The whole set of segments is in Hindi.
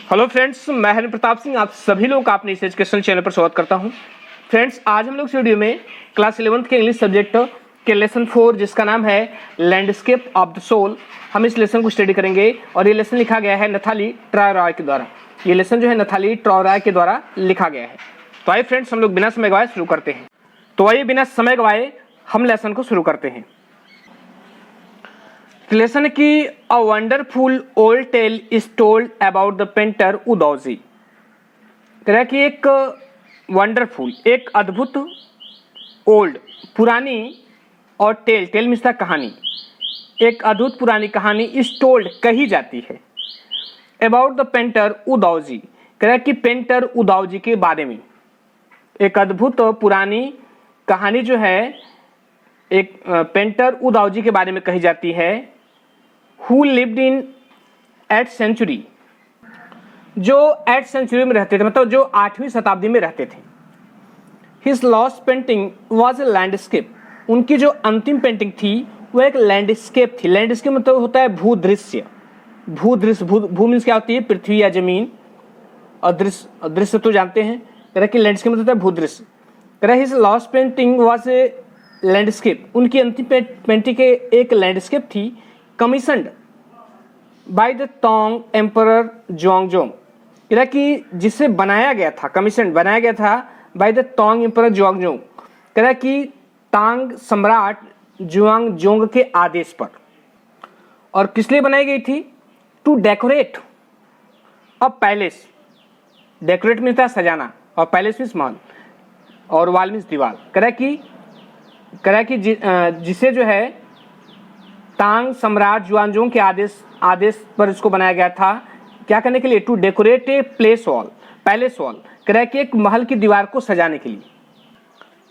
हेलो फ्रेंड्स, मैं हरिन प्रताप सिंह आप सभी लोग का अपने इस एजुकेशनल चैनल पर स्वागत करता हूं। फ्रेंड्स, आज हम लोग इस वीडियो में क्लास 11th के इंग्लिश सब्जेक्ट के लेसन 4 जिसका नाम है लैंडस्केप ऑफ द सोल, हम इस लेसन को स्टडी करेंगे। और ये लेसन लिखा गया है नथाली ट्रॉय के द्वारा। ये लेसन जो है नथाली ट्रॉय के द्वारा लिखा गया है। तो आइए फ्रेंड्स, हम लोग बिना समय गवाए शुरू करते हैं। तो आइए बिना समय गवाए हम लेसन को शुरू करते हैं। लेसन की a wonderful old tale is told about the painter Wu Daozi. कह रहा है कि एक वंडरफुल, एक अद्भुत, ओल्ड पुरानी, और टेल मीन्स कहानी, एक अद्भुत पुरानी कहानी इज टोल्ड कही जाती है अबाउट द पेंटर उदौजी। कह रहा है कि पेंटर उदौजी के बारे में एक अद्भुत पुरानी कहानी जो है एक पेंटर उदौजी के बारे में कही जाती है। Who lived in 8th century, जो 8th century में रहते थे, मतलब जो 8वीं शताब्दी में रहते थे। His last painting was a landscape, उनकी जो अंतिम पेंटिंग थी वो एक लैंडस्केप थी। लैंडस्केप मतलब होता है भूदृश्य। भूदृश्य, भू मीन्स क्या होती है? पृथ्वी या जमीन, और दृश्य, दृश्य तो जानते हैं। कह रहा कि लैंडस्केप मतलब होता है भूदृश्य। कह रहा his last painting was a landscape, उनकी अंतिम पेंटिंग एक लैंडस्केप थी, कमीशनड बाय द तोंग एम्परर जुआंगजोंग। कह रहा कि जिसे बनाया गया था, कमीशन बनाया गया था बाय द तोंग एम्परर जुआंगजोंग। कह रहा कि तांग सम्राट जुआंगजोंग के आदेश पर। और किस लिए बनाई गई थी? To decorate a palace. Decorate means था सजाना, और पैलेस मीन्स महल, और वाल मीन्स दीवार। कह रहा कि जिसे जो है तांग सम्राट जुआंगजोंग के आदेश पर इसको बनाया गया था। क्या करने के लिए? To decorate a palace wall. कह रहा है कि एक महल की दीवार को सजाने के लिए।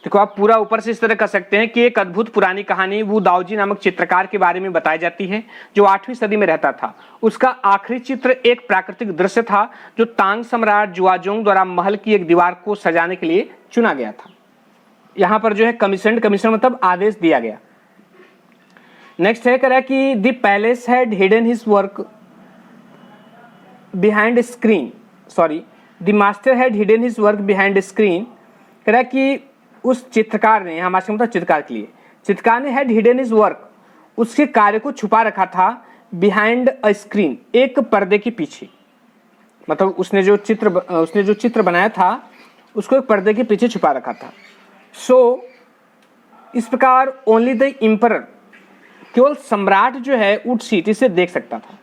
देखो, आप पूरा ऊपर से इस तरह कर सकते हैं कि एक अद्भुत पुरानी कहानी वू दाओजी नामक चित्रकार के बारे में बताई जाती है जो 8वीं सदी में रहता था। उसका आखिरी चित्र एक प्राकृतिक दृश्य था जो तांग सम्राट जुआंगजोंग द्वारा महल की एक दीवार को सजाने के लिए चुना गया था। यहाँ पर जो है कमीशन मतलब आदेश दिया गया। नेक्स्ट है, कह रहा है कि the palace had hidden his work behind screen, the master had hidden his work behind screen. कह रहा है कि उस चित्रकार ने, यहाँ मास्टर मतलब चित्रकार के लिए, चित्रकार ने हैड हिडन हिज वर्क, उसके कार्य को छुपा रखा था, बिहाइंड अ स्क्रीन, एक पर्दे के पीछे। मतलब उसने जो चित्र बनाया था उसको एक पर्दे के पीछे छुपा रखा था। सो इस प्रकार ओनली द एम्परर, केवल सम्राट जो है उस सीट से देख सकता था,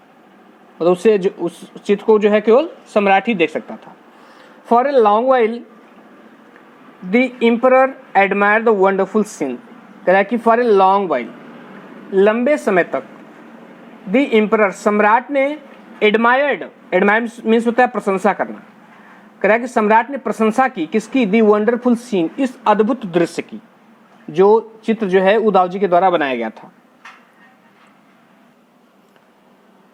मतलब उससे जो उस चित्र को जो है केवल सम्राट ही देख सकता था। For a long while the emperor admire the wonderful scene. कह रहा है कि फॉर ए लॉन्ग वाइल, लंबे समय तक, द एम्परर सम्राट ने एडमायर्ड मीन्स होता है प्रशंसा करना। कह रहा है कि सम्राट ने प्रशंसा की, किसकी? द वंडरफुल सीन, इस अद्भुत दृश्य की, जो चित्र जो है उदावजी के द्वारा बनाया गया था।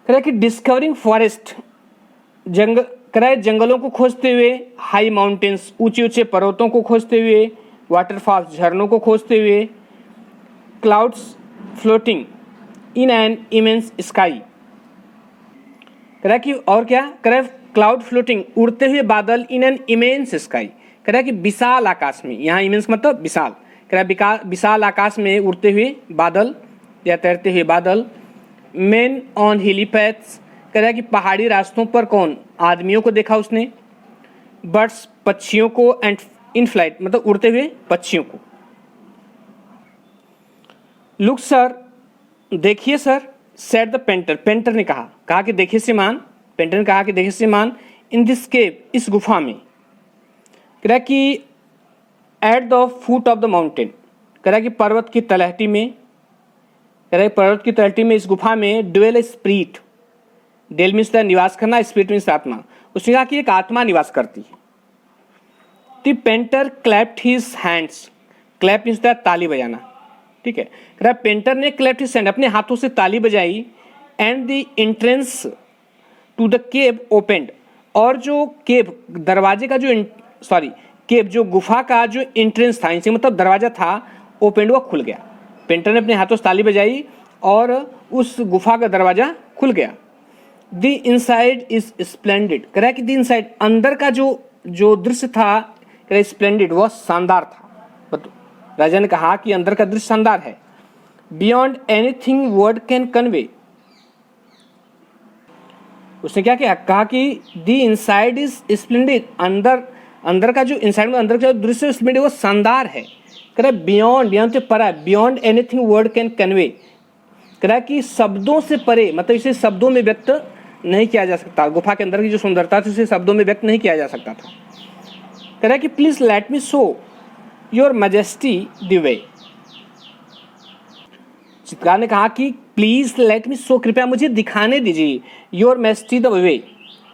कह रहा है कि डिस्कवरिंग फॉरेस्ट, कह रहा है जंगलों को खोजते हुए, हाई माउंटेन्स, ऊंचे ऊंचे पर्वतों को खोजते हुए, वाटरफॉल्स, झरनों को खोजते हुए, clouds floating in an immense sky. कह रहा है कि और क्या? कह रहा है क्लाउड फ्लोटिंग, उड़ते हुए बादल, इन एन इमेंस स्काई। कह रहा है कि विशाल आकाश में, यहाँ इमेंस मतलब विशाल। कह रहा है विशाल आकाश में उड़ते हुए बादल या तैरते हुए बादल। मेन ऑन हेलीपैथ्स, कह रहा है कि पहाड़ी रास्तों पर कौन? आदमियों को देखा उसने। बर्ड्स, पक्षियों को, एंड इन फ्लाइट मतलब उड़ते हुए पक्षियों को। लुक सर, देखिए सर, सेड द पेंटर ने कहा कि देखिए श्रीमान, पेंटर ने कहा कि देखिए श्रीमान, इन दिस केव, इस गुफा में। कह रहा है कि at the foot of the mountain, कह रहा है कि पर्वत की तलहटी में, कह रहा है पर्वत की तलहटी में, इस गुफा में dwell a spirit. Dwell means निवास करना, स्पिरिट मीन्स आत्मा। उसने कहा कि एक आत्मा निवास करती है। The painter clapped his hands, clap means ताली बजाना, ठीक है। कह रहा है पेंटर ने क्लैप्ड हिज हैंड, अपने हाथों से ताली बजाई। And the entrance to the cave opened, और जो केव दरवाजे का जो केव जो गुफा का जो एंट्रेंस था, इनसे मतलब दरवाजा था, ओपेंड, वो खुल गया। पेंटर ने अपने हाथों से ताली बजाई और उस गुफा का दरवाजा खुल गया। द इनसाइड इज स्प्लेंडेड, कह रहा है कि द इनसाइड अंदर का जो दृश्य था स्प्लेंडेड, वह शानदार था। राजा ने कहा कि अंदर का दृश्य शानदार है। Beyond anything word can convey, उसने क्या किया, कहा कि द इनसाइड इज स्प्लेंडेड, अंदर का जो इनसाइड में अंदर का जो दृश्य स्प्लेंडेड वो शानदार है। कह रहा है बियॉन्ड, यहाँ से परा, beyond anything word can convey, कह रहा है कि शब्दों से परे, मतलब इसे शब्दों में व्यक्त नहीं किया जा सकता। गुफा के अंदर की जो सुंदरता थी उसे शब्दों में व्यक्त नहीं किया जा सकता था। कह रहा है कि please let me show your majesty the way, चित्रकार ने कहा कि प्लीज लेट मी शो, कृपया मुझे दिखाने दीजिए, योर मैजेस्टी द वे,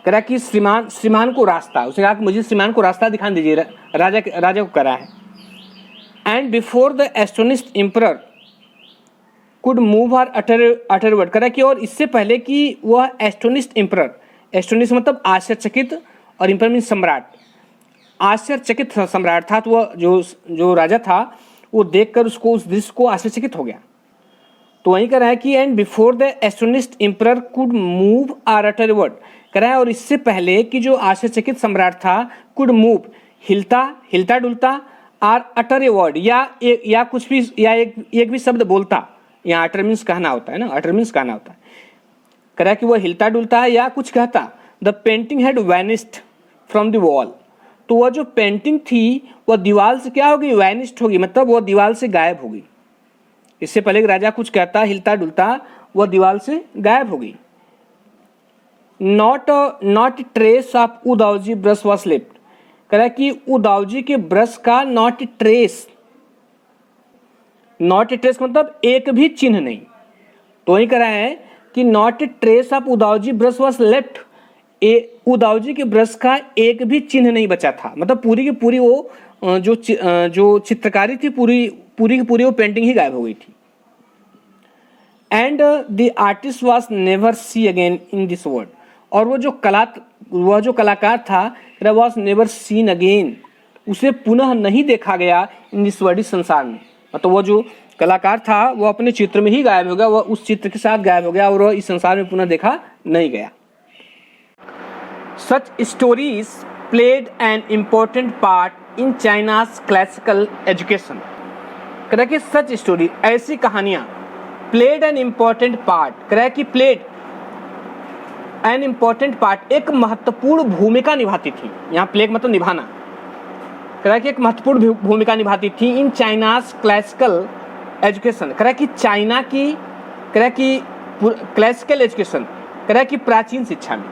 कह रहा है कि श्रीमान को रास्ता, उसने कहा कि मुझे श्रीमान को रास्ता दिखाने दीजिए, राजा को करा है। And before the astonished emperor could move her utter word, कह रहा है कि और इससे पहले कि वह एस्टोनिश्ड एम्परर, एस्टोनिश मतलब आश्चर्यचकित और एम्परर मीन सम्राट, आश्चर्यचकित सम्राट था, तो वह जो राजा था वो देखकर उसको उस दृश्य को आश्चर्यचकित हो गया। तो वहीं कह रहा है कि and before the astonished emperor could move or utter word, कह रहा है और इससे पहले कि जो आश्चर्यचकित सम्राट था कुड मूव, हिलता डुलता, आर अटर ए वर्ड, या कुछ भी, या एक भी शब्द बोलता, यहाँ अटर मीन्स कहना होता है ना, अटर मीन्स कहना होता है। कह रहा है कि वह हिलता डुलता है या कुछ कहता। The painting had vanished from the wall, तो वह जो पेंटिंग थी वह दीवार से क्या होगी, वैनिस्ड होगी, मतलब वह दीवार से गायब हो गई। इससे पहले कि राजा कुछ कहता, हिलता डुलता, वह दीवार से गायब हो गई। Not trace of Wu Daozi brush was left, कह रहा है कि उदावजी के ब्रश का नॉट ट्रेस मतलब एक भी चिन्ह नहीं। तो वही कह रहा है कि not trace of Wu Daozi brush was left, Wu Daozi के ब्रश का एक भी चिन्ह नहीं बचा था, मतलब पूरी की पूरी वो जो चित्रकारी थी पूरी की पूरी वो पेंटिंग ही गायब हो गई थी। And the artist was never see again in this world, और वो जो कलाकार था वॉज नेवर सीन अगेन, उसे पुनः नहीं देखा गया इन दिस वर्ल्ड, इस संसार में, मतलब वो जो कलाकार था वो अपने चित्र में ही गायब हो गया, वह उस चित्र के साथ गायब हो गया और इस संसार में पुनः देखा नहीं गया। Such stories played an important part in China's classical education, कह रहा कि सच स्टोरी, ऐसी कहानियां, प्लेड एन इम्पोर्टेंट पार्ट, कह रहा कि प्लेड एन इम्पोर्टेंट पार्ट, एक महत्वपूर्ण भूमिका निभाती थी। यहाँ प्लेग मतलब निभाना, कह रहा कि एक महत्वपूर्ण भूमिका निभाती थी इन चाइनाज क्लासिकल एजुकेशन, कह रहा कि चाइना की, कह रहा कि क्लासिकल एजुकेशन, कह रहा कि प्राचीन शिक्षा में,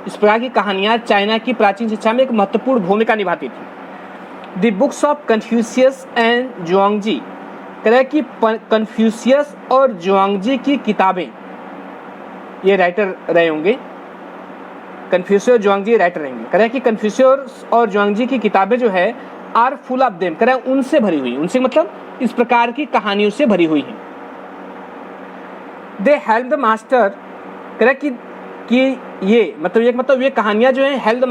इस प्रकार की कहानियां चाइना की प्राचीन शिक्षा में एक महत्वपूर्ण भूमिका निभाती थी। The books of Confucius and Zhuangzi, कह रहा कि कन्फ्यूशियस और जुआंगजी की किताबें, ये राइटर रहे होंगे, कन्फ्यूशियस और जुआंगजी राइटर रहेंगे, कह रहा है कि कन्फ्यूशियस और जुआंगजी की किताबें जो है आर फुल ऑफ देम, कह रहा है उनसे भरी हुई, उनसे मतलब इस प्रकार की कहानियों से भरी हुई हैं। दे हेल्प द मास्टर, कह रहा है कि ये कहानियां जो है हेल्प द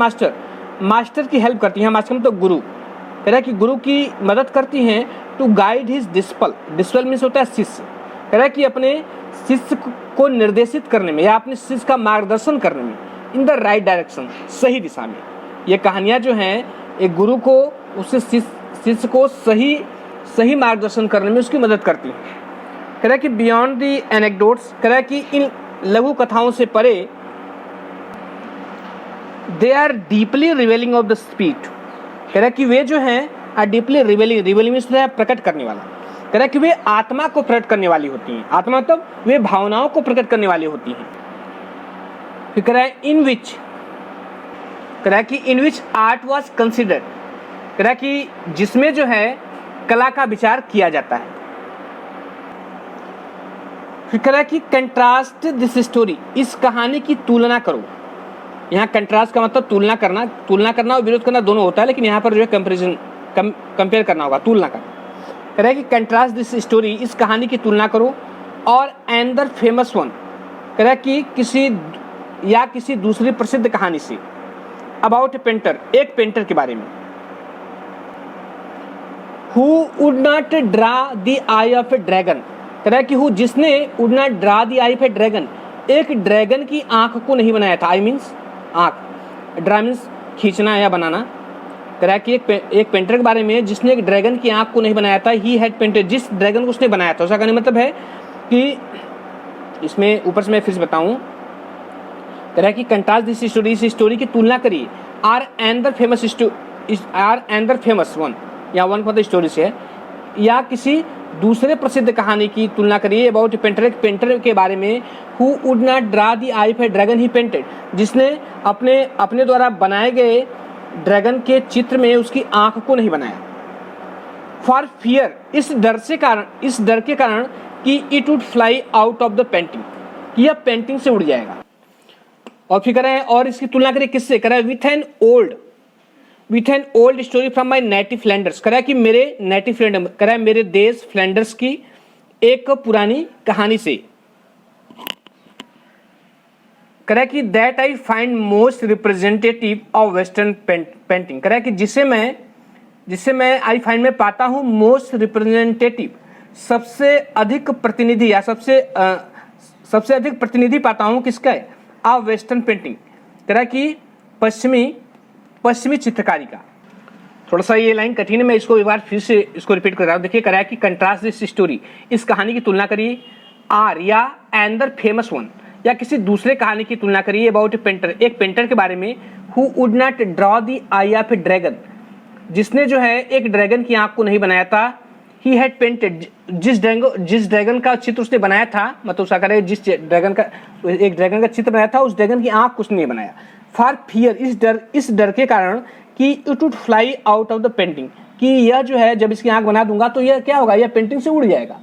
मास्टर की हेल्प करती हैं, मास्टर मतलब गुरु, कह रहा है कि गुरु की मदद करती हैं टू गाइड हिज डिस्पल मीन्स होता है शिष्य, कह रहा है कि अपने शिष्य को निर्देशित करने में या अपने शिष्य का मार्गदर्शन करने में, इन द राइट डायरेक्शन, सही दिशा में। ये कहानियां जो हैं एक गुरु को उससे शिष्य को सही मार्गदर्शन करने में उसकी मदद करती हैं। कह रहा है कि बियॉन्ड दी एनेक्डोट्स, कह रहा है कि इन लघु कथाओं से परे, they are deeply revealing of the spirit, कह रहा है कि वे जो हैं आर डीपली रिवेलिंग मीन्स प्रकट करने वाला, कह रहा है कि वे आत्मा को प्रकट करने वाली होती हैं, आत्मा मतलब वे भावनाओं को प्रकट करने वाली होती हैं। फिर कह रहा है इन विच आर्ट वॉज कंसिडर्ड, कह रहा है कि जिसमें जो है कला का विचार किया जाता है। फिर कह रहा है कि कंट्रास्ट दिस स्टोरी, इस कहानी की तुलना करो। यहाँ कंट्रास्ट का मतलब तुलना करना और विरोध करना दोनों होता है, लेकिन यहाँ पर जो है कंपेयर करना होगा, तुलना करना। कह रहा है कि कंट्रास्ट दिस स्टोरी, इस कहानी की तुलना करो, और एंदर फेमस वन, कह रहा है कि किसी दूसरी प्रसिद्ध कहानी से, अबाउट ए पेंटर, एक पेंटर के बारे में, who would not draw the eye of A dragon, कह रहा है कि जिसने would not draw the eye of A dragon, एक ड्रैगन की आंख को नहीं बनाया था। आई मीन्स आंख, ड्रा मीन्स खींचना या बनाना। कह रहा है कि एक पेंटर के बारे में जिसने एक ड्रैगन की आंख को नहीं बनाया था, ही हैड पेंटेड, जिस ड्रैगन को उसने बनाया था। उसका कहने मतलब है कि इसमें ऊपर से मैं फिर से बताऊं, कह रहा है कि कंट्रास्ट दिस स्टोरी, इस स्टोरी की तुलना करिए आर एंदर फेमस वन, या वन मतलब स्टोरी से है, या किसी दूसरे प्रसिद्ध कहानी की तुलना करिए अबाउट पेंटर, एक पेंटर के बारे में who would not draw the eye of A dragon he painted, जिसने अपने द्वारा बनाए गए ड्रैगन के चित्र में उसकी आंख को नहीं बनाया। फॉर फियर, इस डर के कारण कि it would fly out of the painting, कि यह पेंटिंग से उड़ जाएगा। और फिर कह रहे हैं, और इसकी तुलना करें किससे, कह रहा है with an old story from my native Flanders, कह रहा है कि मेरे नेटिव फ्लैंडर्स, कह रहा है मेरे देश फ्लैंडर्स की एक पुरानी कहानी से, कह रहा है कि that I find most representative of western painting, कह रहा है कि जिसे मैं आई फाइंड में पाता हूँ मोस्ट रिप्रेजेंटेटिव, सबसे अधिक प्रतिनिधि या सबसे अधिक प्रतिनिधि पाता हूँ किसका है, ऑफ वेस्टर्न पेंटिंग, कह रहा है कि पश्चिमी चित्रकारी का। थोड़ा सा ये लाइन कठिन है, मैं इसको एक बार फिर से इसको रिपीट कर रहा हूँ। देखिए कह रहा है कि कंट्रास्ट दिस स्टोरी, इस कहानी की तुलना करिए आर या एंदर फेमस वन, या किसी दूसरे कहानी की तुलना करिए अबाउट ए पेंटर, एक पेंटर के बारे में who would not draw the eye of A dragon, जिसने जो है एक ड्रैगन की आंख को नहीं बनाया था। ही हैड पेंटेड, जिस ड्रैगन का चित्र उसने बनाया था, मतलब उसका कह रहे जिस ड्रैगन का एक ड्रैगन का चित्र बनाया था, उस ड्रैगन की आंख कुछ नहीं बनाया। फॉर फियर, इस डर के कारण कि it would fly out of the painting, कि यह जो है जब इसकी आंख बना दूंगा तो यह क्या होगा, यह पेंटिंग से उड़ जाएगा।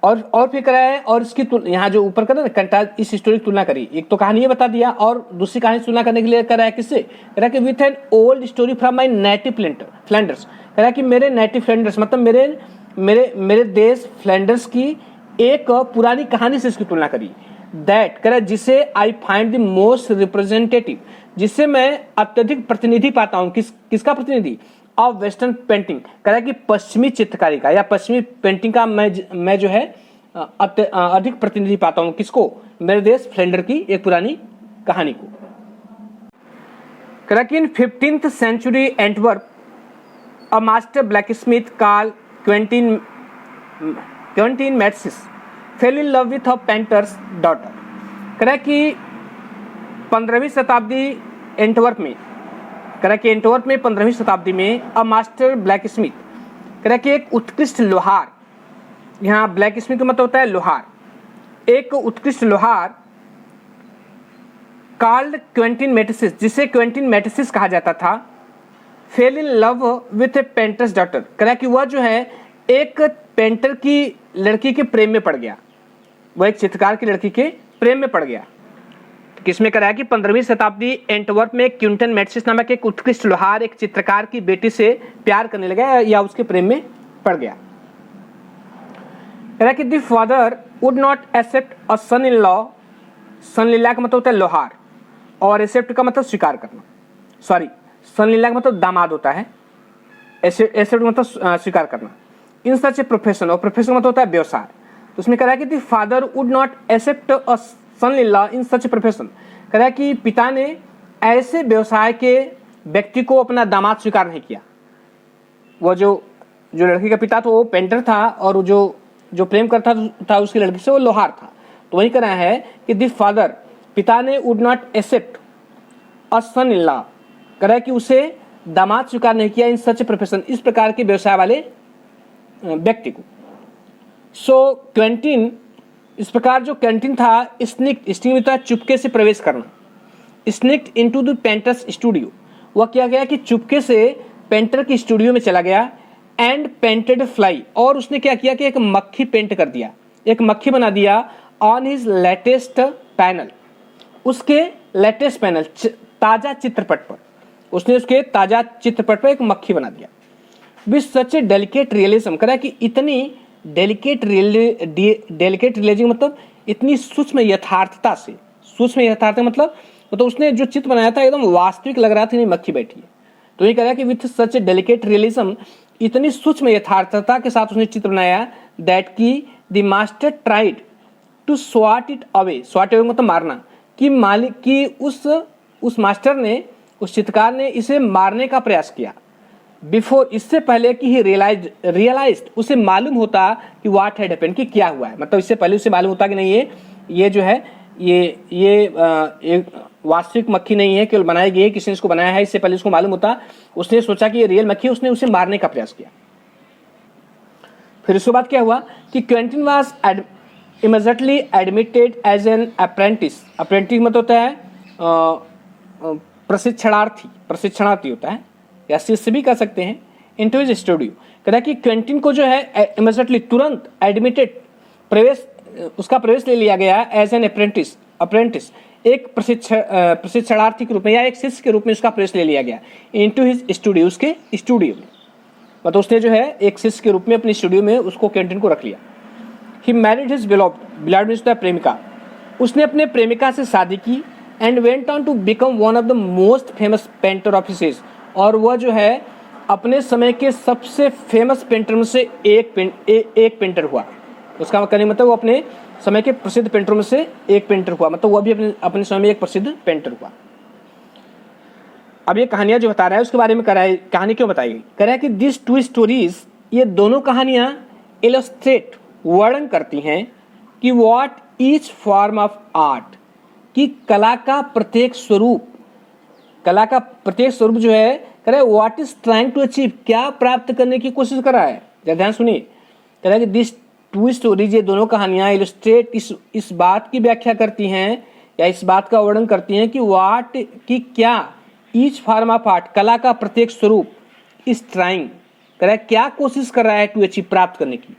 और फिर करा है, और इसकी यहाँ जो ऊपर करा ना कंट्रास्ट, इस स्टोरी की तुलना करी, एक तो कहानी ये बता दिया और दूसरी कहानी तुलना करने के लिए करा है किससे, कह रहा है कि with an old story from my native Flanders, कह रहा है कि मेरे नेटिव फ्लैंडर्स मतलब मेरे देश फ्लैंडर्स की एक पुरानी कहानी से इसकी तुलना करी। दैट, कह रहा है जिसे I find the most representative, जिससे मैं अत्यधिक प्रतिनिधि पाता हूँ, किसका प्रतिनिधि, ऑफ वेस्टर्न पेंटिंग, कह रहा है कि पश्चिमी चित्रकारी का या पश्चिमी पेंटिंग का मैं जो है अधिक प्रतिनिधि पाता हूँ, किसको, मेरे देश फ्लैंडर की एक पुरानी कहानी को। कह रहा कि इन 15th century Antwerp a master blacksmith called Quentin Matsys fell in love with a painter's daughter। कह रहा है कि 15वीं शताब्दी एंटवर्प में, कह रहा है कि एंटवर्प में 15वीं शताब्दी में अ मास्टर ब्लैक स्मिथ, कह रहा है कि एक उत्कृष्ट लोहार, यहाँ ब्लैक स्मिथ का मतलब होता है लोहार, एक उत्कृष्ट लोहार कॉल्ड क्वेंटिन मैटिसिस, जिसे क्वेंटिन मैटिसिस कहा जाता था, fail in love with A painters daughter, कह रहा है कि वह जो है एक पेंटर की लड़की के प्रेम में पड़ गया, वह एक चित्रकार की लड़की के प्रेम में पड़ गया। किसमें कह रहा है कि 15वीं शताब्दी एंटवर्प में क्विंटन मैटिसिस नामक एक उत्कृष्ट लोहार एक चित्रकार की बेटी से प्यार करने लगा या उसके प्रेम में पड़ गया। कह रहा है कि the father would not accept a son in law, son in law का मतलब होता है लोहार, और एक्सेप्ट का मतलब स्वीकार करना, सॉरी सन इन लॉ का मतलब दामाद होता है, एक्सेप्ट मतलब स्वीकार करना। इन सच ए प्रोफेशन, और प्रोफेशन मतलब होता है व्यवसाय। तो उसमें कह रहा है कि the father would not accept a son in law in such a profession, कह रहा है कि पिता ने ऐसे व्यवसाय के व्यक्ति को अपना दामाद स्वीकार नहीं किया। वो जो लड़की का पिता था वो पेंटर था, और जो प्रेम करता था उसकी लड़की से वो लोहार था। तो वही कह रहा है कि द फादर, पिता ने would not accept a son in law, कह रहा है कि उसे दामाद स्वीकार नहीं किया इन सच ए प्रोफेशन, इस प्रकार के व्यवसाय वाले व्यक्ति को। सो क्वेंटिन, इस प्रकार जो क्वेंटिन था, स्निक्ड चुपके से प्रवेश करना, स्निक्ड इनटू द पेंटर्स स्टूडियो, वह किया गया कि चुपके से पेंटर की स्टूडियो में चला गया, एंड पेंटेड फ्लाई, और उसने क्या किया कि एक मक्खी पेंट कर दिया, एक मक्खी बना दिया ऑन हिज लेटेस्ट पैनल, उसके लेटेस्ट पैनल ताजा चित्रपट पर, उसने उसके ताजा चित्रपट पर एक मक्खी बना दिया। With such A delicate realism, कह रहा है कि इतनी डेलिकेट रियलिज्म मतलब इतनी सूक्ष्म यथार्थता से, सूक्ष्म यथार्थ मतलब उसने जो चित्र बनाया था एकदम वास्तविक लग रहा था, नहीं मक्खी बैठी है। तो ये कह रहा है कि with such A delicate realism, इतनी सूक्ष्म यथार्थता के साथ उसने चित्र बनाया, दैट की the master tried to swat it away, swat away मतलब मारना, कि मालिक की उस मास्टर ने, उस चित्रकार ने इसे मारने का प्रयास किया। बिफोर, इससे पहले कि ही रियलाइज्ड, उसे मालूम होता कि व्हाट हैड हैपेंड, कि क्या हुआ है। मतलब इससे पहले उसे मालूम होता कि नहीं ये जो है ये वास्तविक मक्खी नहीं है, केवल बनाई गई है, किसी ने इसको बनाया है। इससे पहले उसको मालूम होता, उसने सोचा कि ये रियल मक्खी है, उसने उसे मारने का प्रयास किया। फिर उसके बाद क्या हुआ कि Quentin was immediately admitted as an apprentice. Apprentice मतलब होता है प्रशिक्षणार्थी होता है, या शिष्य भी कह सकते हैं। इनटू हिज स्टूडियो, कहता है कि क्वेंटिन को जो है इमीडिएटली, तुरंत एडमिटेड, उसका प्रवेश ले लिया गया एज एन अप्रेंटिस, एक प्रशिक्षणार्थी के रूप में या एक शिष्य के रूप में उसका प्रवेश ले लिया गया इनटू हिज स्टूडियो, उसके स्टूडियो में। मतलब उसने जो है एक शिष्य के रूप में अपने स्टूडियो में उसको क्वेंटिन को रख लिया। He married his beloved means प्रेमिका, उसने अपने प्रेमिका से शादी की। And went on to become one of the most famous painter of his age, और वह जो है अपने समय के सबसे फेमस पेंटर में से एक पेंटर हुआ। उसका कहने मतलब वो अपने समय के प्रसिद्ध पेंटरों में से एक पेंटर हुआ, मतलब वह भी अपने समय में एक प्रसिद्ध पेंटर हुआ। अब ये कहानियां जो बता रहा है उसके बारे में कहानी क्यों बताई गई, कह रहा है कि दिस टू स्टोरीज, ये दोनों कहानियां इलस्ट्रेट, वर्णन करती हैं कि what each form of art, कि कला का प्रत्येक स्वरूप जो है, कह रहा है what is trying to achieve, क्या प्राप्त करने की कोशिश कर रहा है। जरा ध्यान सुनिए, कह रहा है कि दिस टू स्टोरीज, ये दोनों कहानियां इलस्ट्रेट, इस बात की व्याख्या करती हैं या इस बात का वर्णन करती हैं कि क्या ईच फॉर्म ऑफ आर्ट, कला का प्रत्येक स्वरूप, इस ट्राइंग, कह रहा है क्या कोशिश कर रहा है टू अचीव, प्राप्त करने की,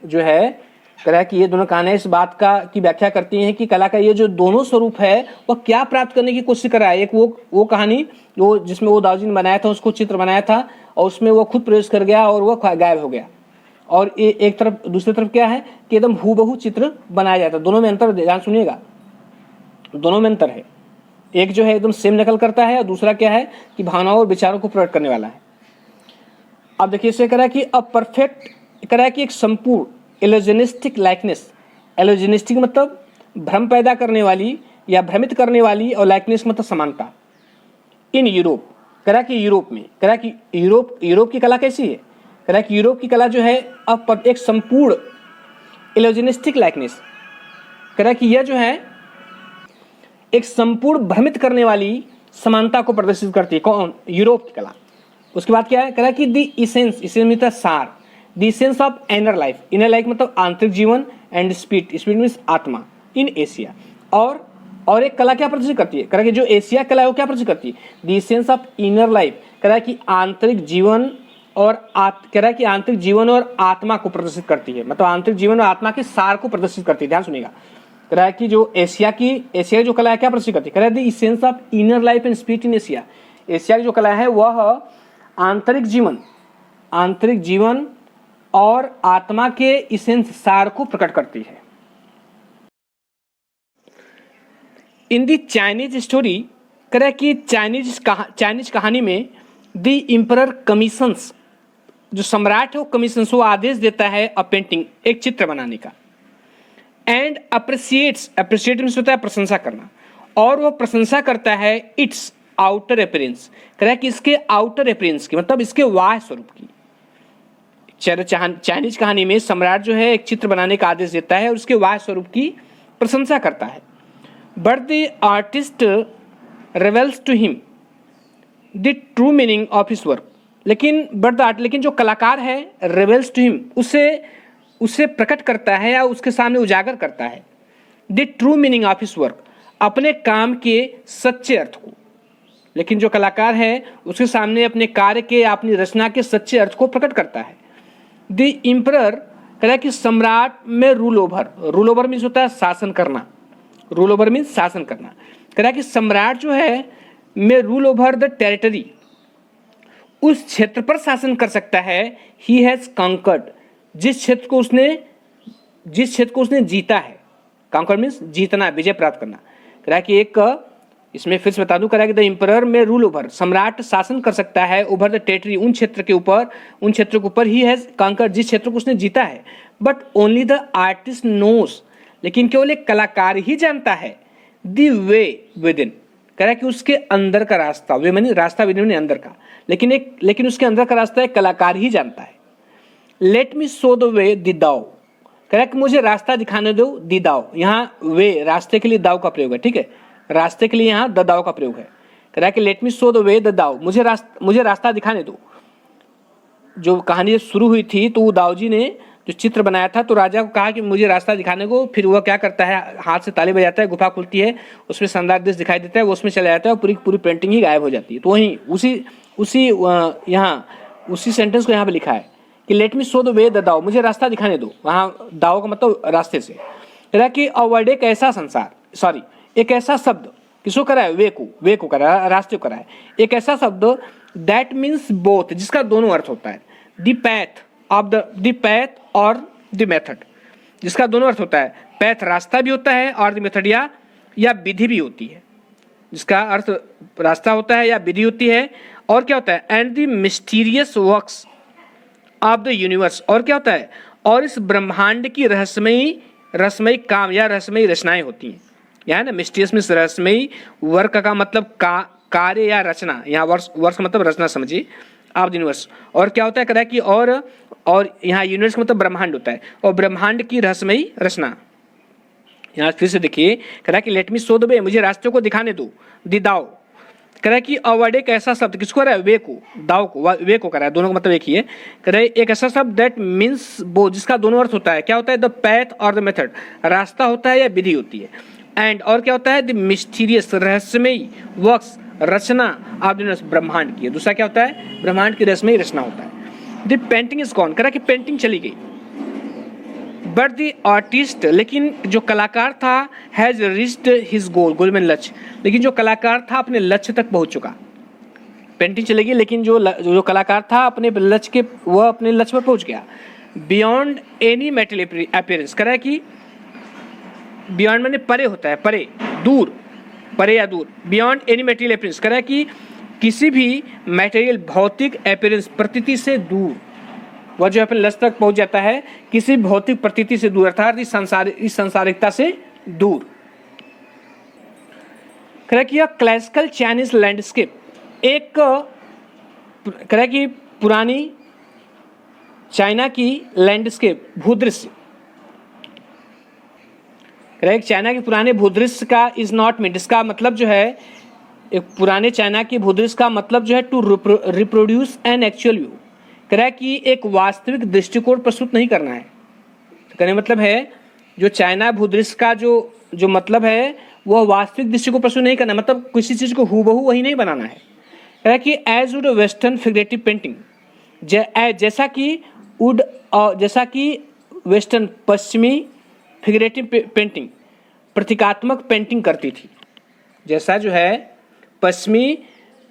जो है कह रहा है कि ये दोनों कहानियां इस बात की व्याख्या करती हैं कि कला का ये जो दोनों स्वरूप है वह क्या प्राप्त करने की कोशिश कर रहा है। एक वो कहानी वो जिसमें वो दाऊजी ने बनाया था, उसको चित्र बनाया था और उसमें वो खुद प्रवेश कर गया और वह गायब हो गया। और एक तरफ, दूसरी तरफ क्या है कि एकदम हूबहू चित्र बनाया जाता है। दोनों में अंतर, ध्यान सुनिएगा, दोनों में अंतर है। एक जो है एकदम सेम नकल करता है और दूसरा क्या है कि भावनाओं और विचारों को प्रकट करने वाला है। अब देखिए इसे कह रहा है कि अब परफेक्ट, कह रहा है कि एक संपूर्ण एलोजेनिस्टिक लाइकनेस, एलोजेनिस्टिक मतलब भ्रम पैदा करने वाली या भ्रमित करने वाली, और लाइकनेस मतलब समानता। इन यूरोप, कह रहा है कि यूरोप में, कह रहा है कि यूरोप की कला कैसी है, कह रहा है कि यूरोप की कला जो है अब एक संपूर्ण एलोजेनिस्टिक लाइकनेस, कह रहा है कि यह जो है एक संपूर्ण भ्रमित करने वाली समानता को प्रदर्शित करती है। कौन? यूरोप की कला। उसके बाद क्या है, कह रहा है कि द इसेंस मतलब सार, the essence of inner life, inner life मतलब आंतरिक जीवन, एंड स्पिरिट मीन्स आत्मा, इन एशिया। और एक कला क्या प्रदर्शित करती है, कह रहा है कि जो एशिया कला है वो क्या प्रदर्शित करती है, the essence of inner life, कह रहा है कि आंतरिक जीवन और कह रहा है कि आंतरिक जीवन और आत्मा को प्रदर्शित करती है, मतलब आंतरिक जीवन और आत्मा के सार को प्रदर्शित करती है। ध्यान सुनिएगा, कह रहा है कि जो एशिया की जो कला है क्या प्रदर्शित करती है, कह रहा है the essence of inner life and spirit in Asia. Asia की जो कला है वह आंतरिक जीवन और आत्मा के इसेंस, सार को प्रकट करती है। इन द चाइनीज स्टोरी, कह रहा है कि चाइनीज कहानी में द इम्परर कमीशंस, जो सम्राट है वो कमीशंस, वो आदेश देता है अ पेंटिंग, एक चित्र बनाने का। एंड अप्रिशिएट मीन्स होता है प्रशंसा करना, और वह प्रशंसा करता है इट्स आउटर अपीयरेंस, कह रहा है कि इसके आउटर अपीयरेंस की, मतलब इसके बाह्य स्वरूप की। चाइनीज कहानी में सम्राट जो है एक चित्र बनाने का आदेश देता है और उसके बाह्य स्वरूप की प्रशंसा करता है। But the artist reveals to him the true meaning of his work, लेकिन जो कलाकार है रिवेल्स टू हिम, उसे प्रकट करता है या उसके सामने उजागर करता है the true meaning of his work, अपने काम के सच्चे अर्थ को। लेकिन जो कलाकार है उसके सामने अपने कार्य के, अपनी रचना के सच्चे अर्थ को प्रकट करता है। द इम्परर, कह रहा है कि सम्राट में रूल ओवर मीन्स होता है शासन करना, रूल ओवर मीन्स शासन करना। कह रहा है कि सम्राट जो है में रूल ओवर द टेरिटरी, उस क्षेत्र पर शासन कर सकता है। ही हैज कॉन्कर्ड, जिस क्षेत्र को उसने जीता है। कॉन्कर मीन्स जीतना, विजय प्राप्त करना। कह रहा है कि एक, इसमें फिर से बता दूं, कह रहा है कि द इम्परर में रूल ओवर, सम्राट शासन कर सकता है ओवर द टेरिटरी, उन क्षेत्र के ऊपर ही हैज कॉन्कर, जिस क्षेत्र को उसने जीता है। But only the artist knows, लेकिन केवल एक कलाकार ही जानता है द वे विद इन, कह रहा है कि उसके अंदर का रास्ता, वे मानी रास्ता, विद इन अंदर का, लेकिन उसके अंदर का रास्ता एक कलाकार ही जानता है। Let me show the way the दाओ, कह रहा है कि मुझे रास्ता दिखाने दो द दाओ, यहाँ वे रास्ते के लिए दाओ का प्रयोग है, ठीक है, रास्ते के लिए यहाँ द दाओ का प्रयोग है। कह रहा है कि let me show the way the दाओ, मुझे रास्ता दिखाने दो। जो कहानी जब शुरू हुई थी तो वो दाऊ जी ने जो चित्र बनाया था तो राजा को कहा कि मुझे रास्ता दिखाने को, फिर वह क्या करता है, हाथ से ताली बजाता है, गुफा खुलती है, उसमें शानदार दृश्य दिखाई देता है, वो उसमें चला जाता है और पूरी पेंटिंग ही गायब हो जाती है। तो वहीं उसी सेंटेंस को यहाँ पे लिखा है कि let me show the way the दाओ, मुझे रास्ता दिखाने दो, वहाँ दाओ का मतलब रास्ते से। कह रहा कि अ वर्ड एक ऐसा एक ऐसा शब्द, किसको करा है, वे को करा है, रास्ते को करा है, एक ऐसा शब्द दैट मीन्स बोथ, जिसका दोनों अर्थ होता है, द पैथ और द मेथड, जिसका दोनों अर्थ होता है, पैथ रास्ता भी होता है और द मेथड या विधि भी होती है, जिसका अर्थ रास्ता होता है या विधि होती है। और क्या होता है, and the mysterious works of the universe, और क्या होता है, और इस ब्रह्मांड की रहस्यमयी काम या रहस्यमयी रचनाएं होती हैं। यहाँ ना मिस्टीरियस में रहस्यमयी, वर्क का मतलब कार्य या रचना, यहाँ वर्ष का मतलब रचना समझिए, ऑफ द यूनिवर्स। और क्या होता है, कह रहा है कि और यहाँ यूनिवर्स का मतलब ब्रह्मांड होता है, और ब्रह्मांड की रहस्यमयी रचना। यहाँ फिर से देखिए, कह रहा है कि let me show the way, मुझे रास्ते को दिखाने दो, द दाओ, कह रहा है कि अवर्ड एक ऐसा शब्द, किसको कह रहा है, वे को, दाओ को, वे को कह रहा है, दोनों का मतलब एक ही है। कह रहा है एक ऐसा शब्द दैट मीन्स बोथ, जिसका दोनों अर्थ होता है, क्या होता है, द पैथ और द मेथड, रास्ता होता है या विधि होती है, एंड और क्या होता है, द मिस्टीरियस रहस्यमयी वर्क्स, रचना ऑफ द यूनिवर्स, ब्रह्मांड की है। दूसरा क्या होता है, ब्रह्मांड की रहस्यमयी रचना होता है। द पेंटिंग इज गॉन, कह रहा है कि पेंटिंग चली गई, बट द आर्टिस्ट, लेकिन जो कलाकार था, हैज रीच्ड हिज गोल में लक्ष्य, लेकिन जो कलाकार था अपने लक्ष्य तक पहुंच चुका। पेंटिंग चली गई लेकिन जो कलाकार था अपने लक्ष्य के, वह अपने लक्ष्य पर पहुंच गया। बियॉन्ड एनी मेटेरियल अपीयरेंस, कह रहा है कि बियॉन्ड माने परे होता है, परे, दूर, परे या दूर, बियॉन्ड एनी मेटेरियल अपीयरेंस, कह रहा है कि किसी भी मेटेरियल भौतिक अपीयरेंस, प्रतीति से दूर, वह जो अपने लक्ष्य तक पहुंच जाता है किसी भौतिक प्रतीति से दूर, अर्थात इस सांसारिकता से दूर। कह रहा है कि यह क्लासिकल चाइनीज लैंडस्केप, एक कह रहा है कि पुरानी चाइना की लैंडस्केप, भूदृश्य, कह रहा है चाइना के पुराने भूदृश्य का इज नॉट मीट, इसका मतलब जो है, एक पुराने चाइना के भूदृश्य का मतलब जो है to reproduce an actual view, कह रहा है कि एक वास्तविक दृष्टिकोण प्रस्तुत नहीं करना है। कहने मतलब है जो चाइना भूदृश्य का जो मतलब है वह वास्तविक दृष्टिकोण प्रस्तुत नहीं करना, मतलब किसी चीज को हूबहू वही नहीं बनाना है। कह रहा है कि as would western figurative painting, जैसा कि वेस्टर्न पश्चिमी फिगरेटिव पेंटिंग प्रतीकात्मक पेंटिंग करती थी, जैसा जो है पश्चिमी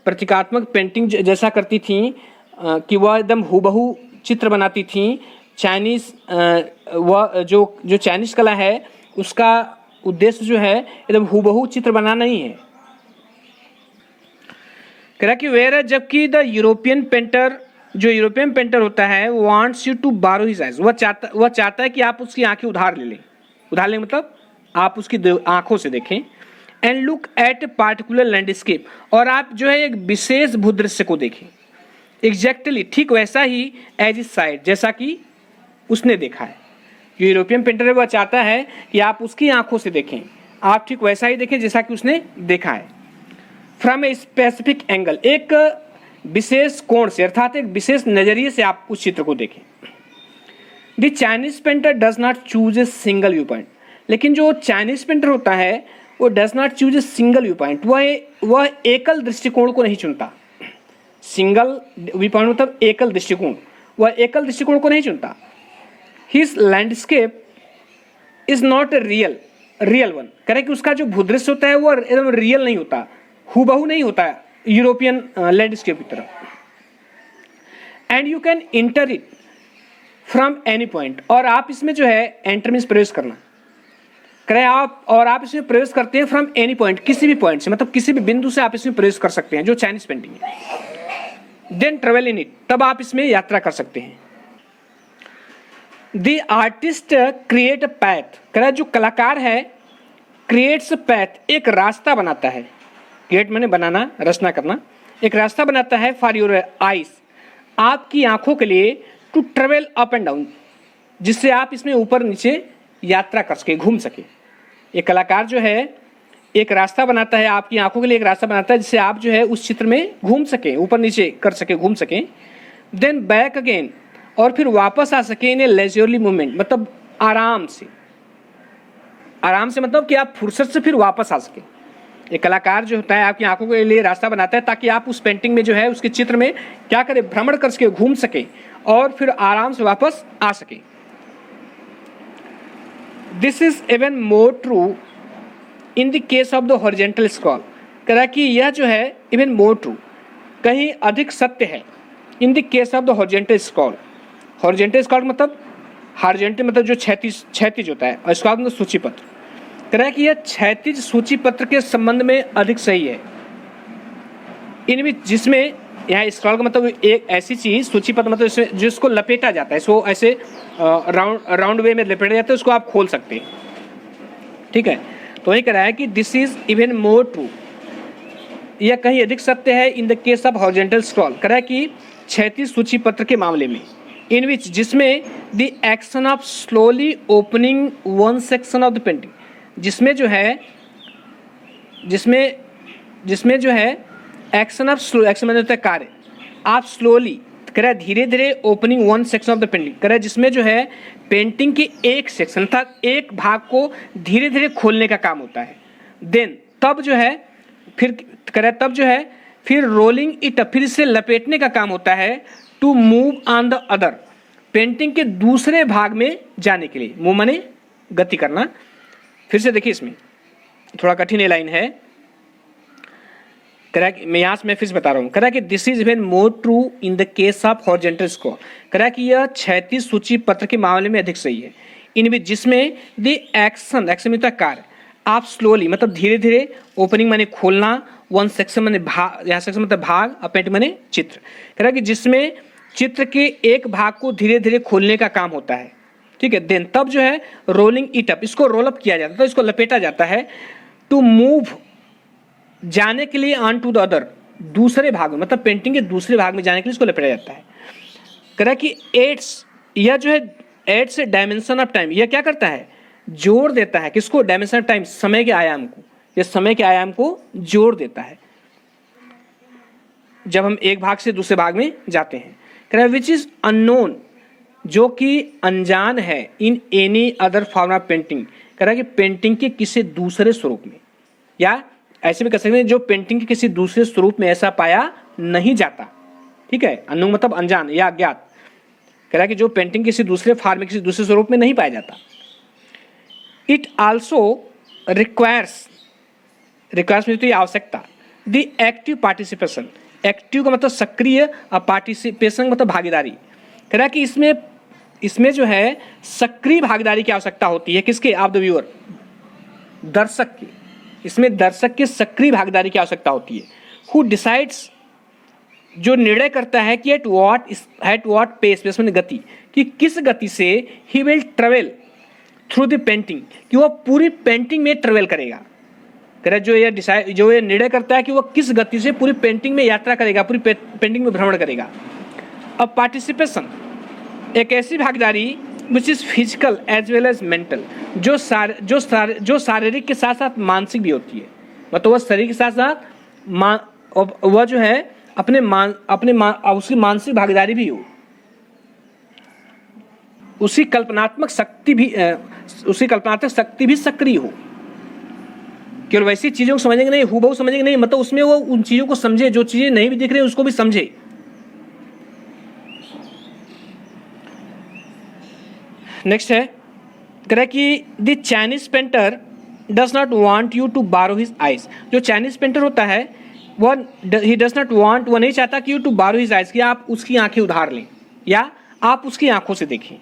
प्रतीकात्मक पेंटिंग जैसा करती थी, कि वह एकदम हूबहू चित्र बनाती थी। चाइनीज वह जो चाइनीज कला है उसका उद्देश्य जो है एकदम हूबहू चित्र बनाना नहीं है। कह रहा कि वेयर, जबकि द यूरोपियन पेंटर होता है wants you to borrow his eyes, वह चाहता है कि आप उसकी आंखें उधार ले मतलब आप उसकी आंखों से देखें। And look at particular landscape, और आप जो है एक विशेष भूदृश्य को देखें। एग्जैक्टली, ठीक वैसा ही एज इज साइड, जैसा कि उसने देखा है। जो यूरोपियन पेंटर है वह चाहता है कि आप उसकी आंखों से देखें, आप ठीक वैसा ही देखें जैसा कि उसने देखा है। फ्रॉम ए स्पेसिफिक एंगल, एक विशेष कोण से, अर्थात एक विशेष नजरिए से आप उस चित्र को देखें। The Chinese painter does not choose a single view point, लेकिन जो चाइनीज पेंटर होता है वो does not choose a single view point, वह एकल दृष्टिकोण को नहीं चुनता। सिंगल व्यू पॉइंट मतलब एकल दृष्टिकोण, वह एकल दृष्टिकोण को नहीं चुनता। His landscape is not a real one, कह रहे कि उसका जो भूदृश्य होता है वो एकदम रियल नहीं होता, हूबहू नहीं होता यूरोपियन लैंडस्केप की तरह। And you can inter it from any point, और आप इसमें जो है एंटर मीन्स प्रवेश करना, कह रहे आप इसमें प्रवेश करते हैं फ्रॉम एनी पॉइंट, किसी भी पॉइंट से, मतलब किसी भी बिंदु से आप इसमें प्रवेश कर सकते हैं, जो चाइनीज पेंटिंग है। देन ट्रेवल इन इट, तब आप इसमें यात्रा कर सकते हैं। The artist create a path, कह रहा है जो कलाकार है क्रिएट्स पैथ, एक रास्ता बनाता है, क्रिएट मैंने बनाना, रचना करना, एक रास्ता बनाता है फॉर योर आइज, आपकी आंखों के लिए, to travel up and down, जिससे आप इसमें ऊपर नीचे यात्रा कर सके, घूम सके। एक कलाकार जो है एक रास्ता बनाता है, आपकी आंखों के लिए एक रास्ता बनाता है जिससे आप जो है उस चित्र में घूम सके, ऊपर नीचे कर सके, घूम सके। देन बैक अगेन, और फिर वापस आ सके इन ए लेजरली मूवमेंट, मतलब आराम से, आराम से मतलब कि आप फुर्सत से फिर वापस आ सके। एक कलाकार जो होता है आपकी आंखों के लिए रास्ता बनाता है ताकि आप उस पेंटिंग में जो है उसके चित्र में क्या करे, भ्रमण कर सके, घूम सके और फिर आराम से वापस आ सके। This is even more true in the case of the horizontal scroll, कह रहा है कि यह जो है इवन मोर ट्रू, कहीं अधिक सत्य है, in the case of the horizontal scroll. Horizontal scroll मतलब हॉरिजेंटल मतलब जो क्षैतिज होता है, और स्क्रॉल मतलब सूची पत्र, कह रहा है कि यह क्षैतिज सूची पत्र के संबंध में अधिक सही है, इनमें जिसमें यहाँ स्क्रॉल का मतलब एक ऐसी चीज, सूची पत्र मतलब जिसको लपेटा जाता है, इसको ऐसे राउंड वे में लपेटा जाता है, उसको आप खोल सकते हैं, ठीक है। तो वही कह रहा है कि this is even more true, यह कहीं अधिक सत्य है in the case of horizontal scroll, कह रहा है कि क्षैतिज सूची पत्र के मामले में, इन विच जिसमें the action of slowly opening one section of the painting, जिसमें जो है एक्शन ऑफ स्लो, एक्शन मतलब होता है कार्य, आप स्लोली, कह रहा है धीरे धीरे opening one section of the painting, कह रहा है जिसमें जो है पेंटिंग के एक सेक्शन अर्थात एक भाग को धीरे धीरे खोलने का काम होता है। देन तब जो है फिर कह रहा है तब जो है फिर रोलिंग इट, फिर इसे लपेटने का काम होता है, to move on the other, painting के दूसरे भाग में जाने के लिए, मूव माने गति करना। फिर से देखिए इसमें थोड़ा कठिन लाइन है, कह रहा है मैं यहाँ से मैं फिर से बता रहा हूँ, कह रहा है कि this is even more true in the case of horizontal scroll, कह रहा है कि यह क्षैतिज सूची पत्र के मामले में अधिक सही है, इनमें जिसमें द एक्शन में तो कार्य, आप स्लोली मतलब धीरे धीरे, ओपनिंग माने खोलना, वन सेक्शन माने भाग, यहाँ सेक्शन मतलब भाग, पेंटिंग माने चित्र, कह रहा है कि जिसमें चित्र के एक भाग को धीरे धीरे खोलने का काम होता है, ठीक है। देन तब जो है रोलिंग इट अप, इसको रोल अप किया जाता है, इसको लपेटा जाता है, टू मूव जाने के लिए, ऑन टू द अदर दूसरे भाग में, मतलब पेंटिंग के दूसरे भाग में जाने के लिए इसको लपेटा जाता है। कह रहा है कि एड्स, यह जो है एड्स डायमेंशन ऑफ टाइम, यह क्या करता है, जोड़ देता है, किसको, डायमेंशन ऑफ टाइम, समय के आयाम को, यह समय के आयाम को जोड़ देता है जब हम एक भाग से दूसरे भाग में जाते हैं। कह रहा है विच इज अननोन, जो कि अनजान है, in any other form of painting, कह रहा है कि पेंटिंग के किसी दूसरे स्वरूप में, या ऐसे भी कह सकते हैं जो पेंटिंग के किसी दूसरे स्वरूप में ऐसा पाया नहीं जाता, ठीक है। अननोन मतलब अनजान या अज्ञात, कह रहा है कि जो पेंटिंग किसी दूसरे फॉर्म में, किसी दूसरे स्वरूप में नहीं पाया जाता। इट आल्सो रिक्वायर्स में तो आवश्यकता, द एक्टिव पार्टिसिपेशन, एक्टिव का मतलब सक्रिय, पार्टिसिपेशन मतलब भागीदारी, कह रहा है कि इसमें जो है सक्रिय भागीदारी की आवश्यकता होती है, किसके, ऑफ द व्यूअर, दर्शक की, इसमें दर्शक की सक्रिय भागीदारी की आवश्यकता होती है। हु डिसाइड्स, जो निर्णय करता है कि एट व्हाट पेस में गति, कि किस गति से he will travel through the painting, कि वह पूरी पेंटिंग में ट्रेवल करेगा, कह रहा है जो ये निर्णय करता है कि वह किस गति से पूरी पेंटिंग में यात्रा करेगा, पूरी पेंटिंग में भ्रमण करेगा। अब पार्टिसिपेशन एक ऐसी भागीदारी which is physical as well as mental, जो शारीरिक के साथ साथ मानसिक भी होती है, मतलब वह शरीर के साथ साथ वह जो है उसकी मानसिक भागीदारी भी हो, उसकी कल्पनात्मक शक्ति भी सक्रिय हो। केवल वैसी चीजों को समझेंगे नहीं, हूबहू समझेंगे नहीं, मतलब उसमें वो उन चीजों को समझे, जो चीजें नहीं भी दिख रही उसको भी समझे। नेक्स्ट है, कह रहा है कि the Chinese painter does not want you to borrow his eyes, जो चाइनीज पेंटर होता है वह ही डज नॉट वांट, वह नहीं चाहता कि you to borrow his eyes, कि आप उसकी आंखें उधार लें या आप उसकी आंखों से देखें।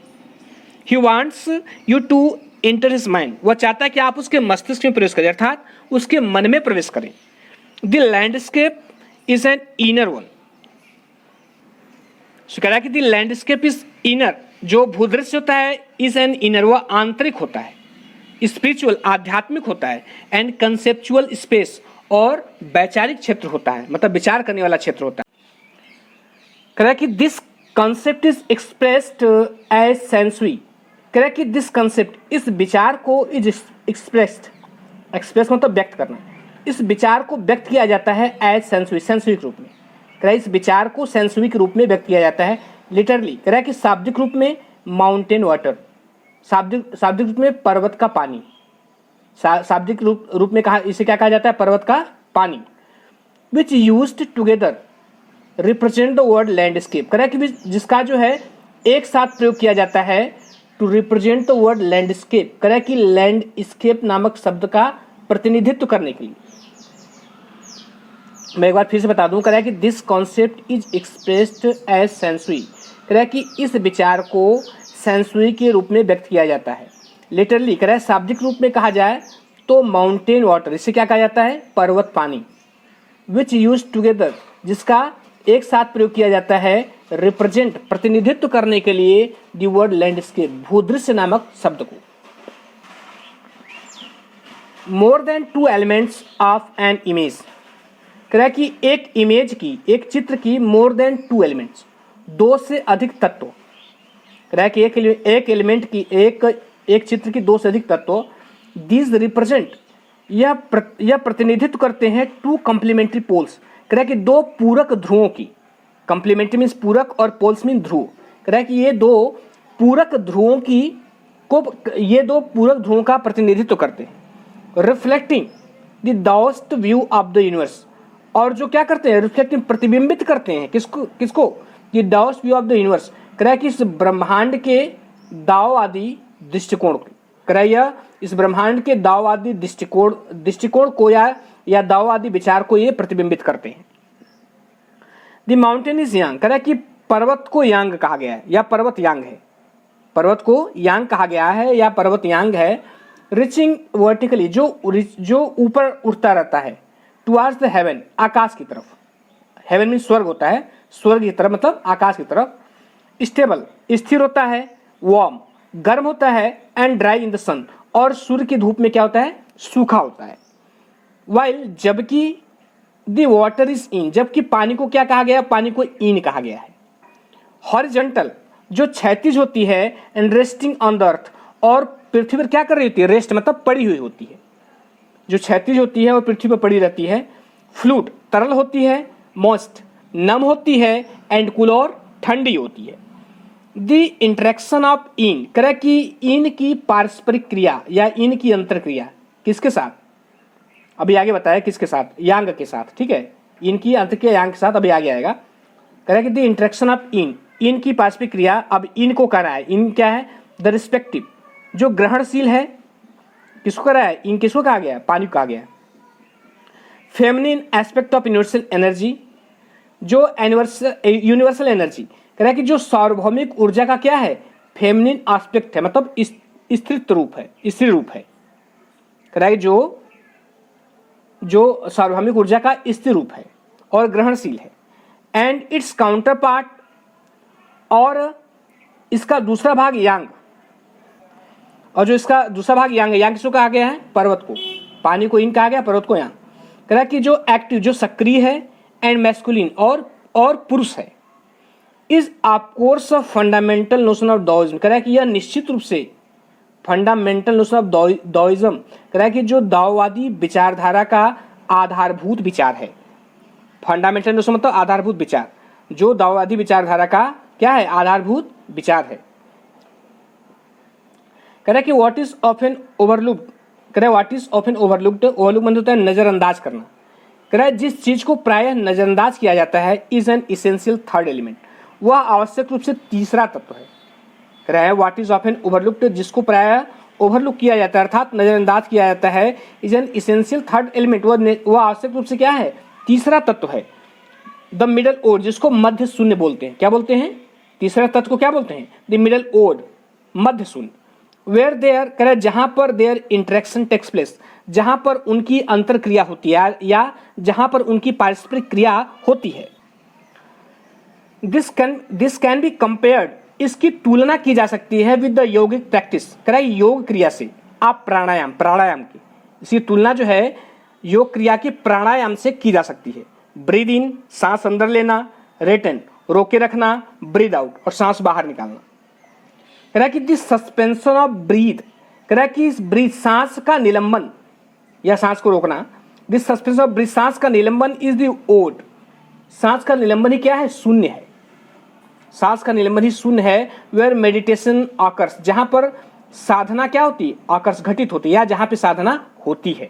He wants you to enter his mind, वह चाहता है कि आप उसके मस्तिष्क में प्रवेश करें, अर्थात उसके मन में प्रवेश करें। The landscape is an inner one, कह रहा है कि द लैंडस्केप इज इनर, जो भूदृश्य होता है इज एन इनर, वह आंतरिक होता है, स्पिरिचुअल आध्यात्मिक होता है, एंड कंसेप्चुअल स्पेस और वैचारिक क्षेत्र होता है, मतलब विचार करने वाला क्षेत्र होता है। कह रहा है कि this concept is expressed as sensory, कह रहा है कि दिस कंसेप्ट, इस विचार को इज एक्सप्रेस्ड, एक्सप्रेस मतलब व्यक्त करना, इस विचार को व्यक्त किया जाता है एज सेंसरी, सेंसरी के रूप में। कह रहा है इस विचार को सेंसरी के रूप में व्यक्त किया जाता है लिटरली। कह रहा है कि शाब्दिक रूप में माउंटेन वाटर, शाब्दिक रूप में पर्वत का पानी, शाब्दिक रूप में कहा, इसे क्या कहा जाता है, पर्वत का पानी। Which used together represent the word landscape, कह रहा है कि जिसका जो है एक साथ प्रयोग किया जाता है to represent the word landscape, कह रहा है कि लैंडस्केप नामक शब्द का प्रतिनिधित्व करने के लिए। मैं एक बार फिर से बता दूं, कह रहा है कि this concept is expressed as sensory, कह रहा है कि इस विचार को सेंसरी के रूप में व्यक्त किया जाता है लिटरली। कह रहा है शाब्दिक रूप में कहा जाए तो माउंटेन वाटर, इसे क्या कहा जाता है, पर्वत पानी। विच यूज टुगेदर, जिसका एक साथ प्रयोग किया जाता है रिप्रेजेंट प्रतिनिधित्व करने के लिए द वर्ड लैंडस्केप, भूदृश्य नामक शब्द को। More than two elements of an image, कह रहा है कि एक इमेज की, एक चित्र की मोर देन टू एलिमेंट्स, दो से अधिक तत्व, कह रहा है कि एक एलिमेंट की, एक चित्र की दो से अधिक तत्व, दीज रिप्रेजेंट, यह प्रतिनिधित्व करते हैं टू कॉम्प्लीमेंट्री पोल्स, कह रहा है कि दो पूरक ध्रुवों की, कॉम्प्लीमेंट्री मीन्स पूरक और पोल्स मीन ध्रुव, कह रहा है कि ये दो पूरक ध्रुवों का प्रतिनिधित्व करते हैं। Reflecting the Daoist view of the universe, और जो क्या करते हैं, रिफ्लेक्टिंग प्रतिबिंबित करते हैं किसको, the Daoist view of the universe, कह रहा है कि इस ब्रह्मांड के दाओवादी दृष्टिकोण, कह रहा है यह इस ब्रह्मांड के दाओवादी दृष्टिकोण को या दाओवादी विचार को ये प्रतिबिंबित करते हैं। द माउंटेन इज यांग, कह रहा है कि पर्वत को यांग कहा गया है या पर्वत यांग है, पर्वत को यांग कहा गया है या पर्वत यांग है। रिचिंग वर्टिकली, जो ऊपर उठता रहता है, टुवार्ड्स द हेवन, आकाश की तरफ, हेवन मीन स्वर्ग होता है, स्वर्ग की तरफ मतलब आकाश की तरफ। स्टेबल, स्थिर होता है। वार्म, गर्म होता है। एंड ड्राई इन द सन, और सूर्य की धूप में क्या होता है, सूखा होता है। वाइल, जबकि द वाटर इज इन, जबकि पानी को क्या कहा गया, पानी को इन कहा गया है। हॉरिजॉन्टल, जो क्षैतिज होती है। And resting on the earth, और पृथ्वी पर क्या कर रही होती है, रेस्ट मतलब पड़ी हुई होती है, जो क्षैतिज होती है और पृथ्वी पर पड़ी रहती है। फ्लूइड, तरल होती है। मॉइस्ट, नम होती है। एंड कूल, और ठंडी होती है। द इंटरेक्शन ऑफ इन, कह रहा है कि इन की पारस्परिक क्रिया या इन की अंतर क्रिया किसके साथ, अभी आगे बताया किसके साथ, यांग के साथ, ठीक है, इन की अंतर क्रिया यांग के साथ अभी आगे आएगा। कह रहा है कि द इंटरेक्शन ऑफ इन की पारस्परिक क्रिया, अब इन को कर रहा है, इन क्या है, द रिस्पेक्टिव, जो ग्रहणशील है, किसको कर रहा है, इन किसको कहा गया, पानी को कहा गया। Feminine aspect of universal energy, जो यूनिवर्सल एनर्जी, कह रहा है कि जो सार्वभौमिक ऊर्जा का क्या है, फेमिनिन एस्पेक्ट है, मतलब स्त्री रूप है, स्त्री रूप है। कह रहा है जो सार्वभौमिक ऊर्जा का स्त्री रूप है और ग्रहणशील है। एंड इट्स काउंटर पार्ट, और इसका दूसरा भाग यांग, और जो इसका दूसरा भाग यांग है, यांग किसको कहा गया है, पर्वत को, पानी को इन कहा गया, पर्वत को यांग। कह रहा है कि जो एक्टिव, जो सक्रिय है। एंड मैस्कुलिन, और पुरुष है। Is of course of fundamental notion of Daoism, कह रहा है कि यह निश्चित रूप से फंडामेंटल नोशन ऑफ दाओइज्म, कह रहा है कि जो दाओवादी विचारधारा का आधारभूत विचार है। फंडामेंटल नोशन मतलब आधारभूत विचार, जो दाओवादी विचारधारा का क्या है, आधारभूत विचार है। कह रहा है कि व्हाट इज ऑफन ओवरलुक्ड, कह रहा है what is often overlooked, overlook मतलब होता है नजरअंदाज करना। कह रहा है जिस चीज को प्रायः नजरअंदाज किया जाता है, is an essential third element, वह आवश्यक रूप से तीसरा तत्व है। कह रहा है व्हाट इज ऑफन ओवरलुक्ड, जिसको प्रायः ओवरलुक किया जाता है अर्थात नजरअंदाज किया जाता है, is an essential third element, वह आवश्यक रूप से क्या है, तीसरा तत्व है। द मिडल ओड, जिसको मध्य शून्य बोलते हैं, क्या बोलते हैं, तीसरा तत्व को क्या बोलते हैं, द मिडल ओड, मध्य शून्य। वेयर देयर, कह रहा है जहां पर देयर इंटरेक्शन टेक्स प्लेस, जहां पर उनकी अंतर क्रिया होती है या जहां पर उनकी पारस्परिक क्रिया होती है। दिस कैन बी कंपेयर्ड इसकी तुलना की जा सकती है विद द योगिक प्रैक्टिस, कराई योग क्रिया से, आप प्राणायाम की, इसकी तुलना जो है योग क्रिया की प्राणायाम से की जा सकती है। ब्रीद इन, सांस अंदर लेना, रिटेन, रोके रखना, ब्रीद आउट, और सांस बाहर निकालना। कह रहा है कि दिस सस्पेंशन ऑफ ब्रीथ, कह रहा है कि इस ब्रीथ, सांस का निलंबन या सांस को रोकना, दिस सस्पेंशन ऑफ ब्रीथ, सांस का निलंबन इज द ओड, सांस का निलंबन ही क्या है, शून्य है, सांस का निलंबन ही शून्य है। वेयर मेडिटेशन ऑकर्स, जहां पर साधना क्या होती है, ऑकर्स घटित होती है, या जहां पे साधना होती है।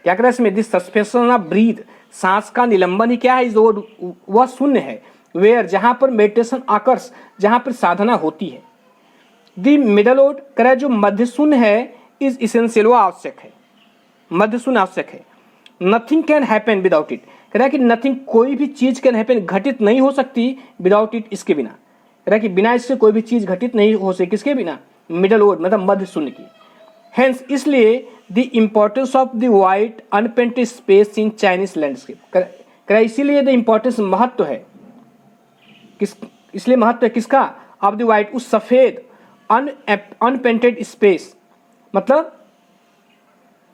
क्या कह रहा है इसमें, दिस सस्पेंशन ऑफ ब्रीथ, सांस का निलंबन ही क्या है, इज ओड, वह शून्य है। वेयर, जहां पर मेडिटेशन ऑकर्स, जहां पर साधना होती है। दी मिडल ओड, कह रहा है जो मध्य शून्य है, इज इसेंशियल, वो आवश्यक है, मध्य शून्य आवश्यक है। Nothing can happen without it, कह रहा है कि नथिंग, कोई भी चीज कैन हैपन, घटित नहीं हो सकती, विदाउट इट, इसके बिना। कह रहा है कि बिना इससे कोई भी चीज घटित नहीं हो सकती, किसके बिना, मिडल ओड मतलब मध्य शून्य की। हेंस, इसलिए the importance of the white unpainted space in Chinese landscape, कह रहा है इसीलिए द इम्पोर्टेंस, महत्व है, किस, इसलिए महत्व है किसका, ऑफ द वाइट, उस सफेद अनपेंटेड स्पेस, मतलब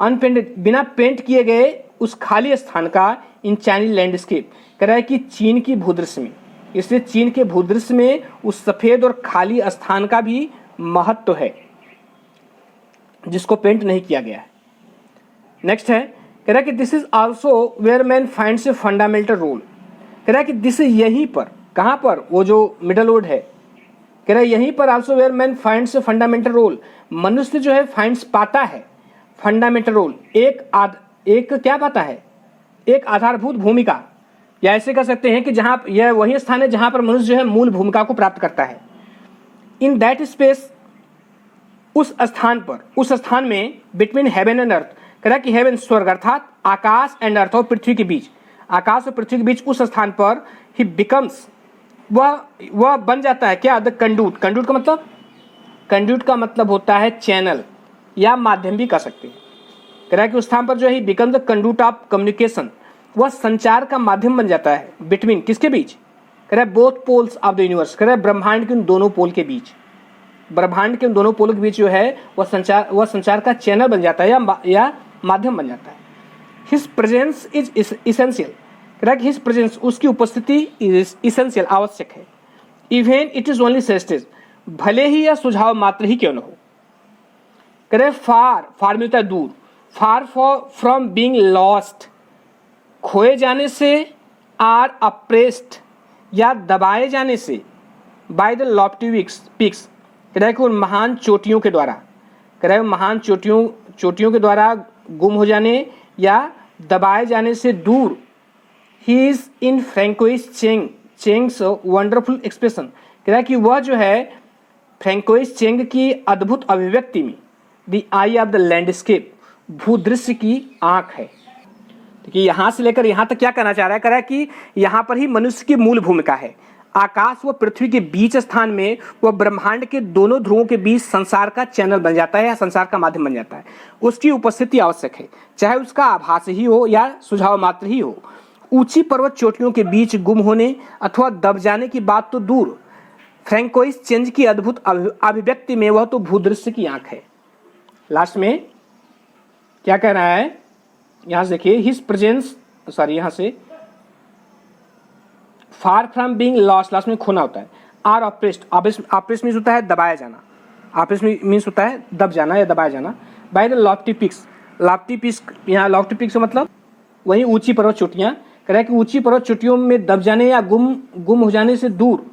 अनपेंटेड, बिना पेंट किए गए उस खाली स्थान का, इन चाइनीज लैंडस्केप, कह रहा है कि चीन की भूदृश्य में, इसलिए चीन के भूदृश्य में उस सफेद और खाली स्थान का भी महत्व है, जिसको पेंट नहीं किया गया है। नेक्स्ट है, कह रहा है कि this is also where man finds a fundamental role, कह रहा है कि दिस यहीं पर, कहाँ पर, वो जो मिडल ओड है, कह रहा है यहीं पर also where man finds a fundamental role, मनुष्य जो है फाइंड्स, पाता है, फंडामेंटल रोल, एक क्या पाता है, एक आधारभूत भूमिका, या ऐसे कह सकते हैं कि जहां, यह वही स्थान है जहां पर मनुष्य जो है मूल भूमिका को प्राप्त करता है। इन दैट स्पेस, उस स्थान पर, उस स्थान में, बिटवीन हेवन एंड अर्थ, कह रहा है कि हेवन स्वर्ग अर्थात आकाश, एंड अर्थ और पृथ्वी के बीच, आकाश और पृथ्वी के बीच उस स्थान पर, ही बिकम्स, वह बन जाता है क्या, द कंड्यूट, कंड्यूट का मतलब, कंड्यूट का मतलब होता है चैनल या माध्यम भी कह सकते हैं। कह रहा है कि उस स्थान पर जो है become the conduit of communication, वह संचार का माध्यम बन जाता है, बिटवीन, किसके बीच, कह रहा है both poles of the universe, कह रहा है ब्रह्मांड के उन दोनों पोल के बीच, ब्रह्मांड के उन दोनों पोलों के बीच जो है वह संचार का चैनल बन जाता है, या माध्यम बन जाता है। हिज प्रेजेंस इज इसेंशियल, कह रहा है कि हिज प्रेजेंस, उसकी उपस्थिति इज इसेंशियल, आवश्यक है। Even it is only suggested, भले ही यह सुझाव मात्र ही क्यों न हो। कह रहे फार मिलता है दूर, फार फ्रॉम बीइंग लॉस्ट, खोए जाने से, आर अप्रेस्ड, या दबाए जाने से, बाय द लॉफ्टी पिक्स, कह रहा है कि उन महान चोटियों के द्वारा, कह रहा है महान चोटियों के द्वारा गुम हो जाने या दबाए जाने से दूर। He is in Francois Cheng's wonderful expression, कह रहा है कि वह जो है फ्रैंकोइस चेंग की अद्भुत अभिव्यक्ति में, the eye of the landscape, भूदृश्य की आंख है। देखिए यहाँ से लेकर यहाँ तक क्या कहना चाह रहा है, कह रहा है कि यहाँ पर ही मनुष्य की मूल भूमिका है। आकाश व पृथ्वी के बीच स्थान में वह ब्रह्मांड के दोनों ध्रुवों के बीच संसार का चैनल बन जाता है या संसार का माध्यम बन जाता है। उसकी उपस्थिति आवश्यक है, चाहे उसका आभास ही हो या सुझाव मात्र ही हो। ऊंची पर्वत चोटियों के बीच गुम होने अथवा दब जाने की बात तो दूर, फ्रैंकोइस चेंज की अद्भुत अभिव्यक्ति में वह तो भूदृश्य की आंख है। लास्ट में क्या कह रहा है, यहां से देखिए, हिज प्रेजेंस, यहां से far from being lost, last में खोना होता है। आर ऑप्रेस्ड, ऑप्रेस्ड मीन्स होता है दबाया जाना, ऑप्रेस्ड मीन्स होता है दब जाना या दबाया जाना। By the lofty peaks, lofty peaks, यहाँ लॉफ्टी पिक्स मतलब वही ऊंची पर्वत चोटियां, कह रहा है कि ऊंची पर्वत चोटियों में दब जाने या गुम हो जाने से दूर।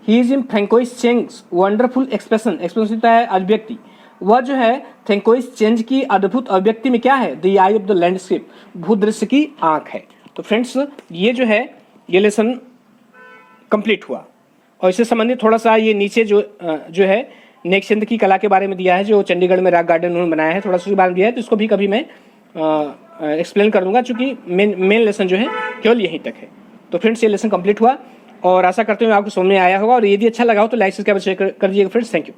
He is in Francois Cheng's wonderful expression, expression होता है अभिव्यक्ति, वह जो है फ्रैंकोइस चेंज की अद्भुत अभिव्यक्ति में क्या है, the eye of the landscape, भूदृश्य की आंख है। तो फ्रेंड्स ये जो है ये लेसन कंप्लीट हुआ, और इससे संबंधित थोड़ा सा ये नीचे जो है नेकचंद की कला के बारे में दिया है, जो चंडीगढ़ में रॉक गार्डन उन्होंने बनाया है, थोड़ा सा उसके बारे में दिया है, तो इसको भी कभी मैं एक्सप्लेन कर दूंगा, चूंकि मेन लेसन जो है केवल यहीं तक है। तो फ्रेंड्स ये लेसन कंप्लीट हुआ और आशा करते हुए आपको समझ में आया होगा, और यदि अच्छा लगा हो तो लाइक सब्सक्राइब शेयर कर दीजिएगा फ्रेंड्स। Thank you.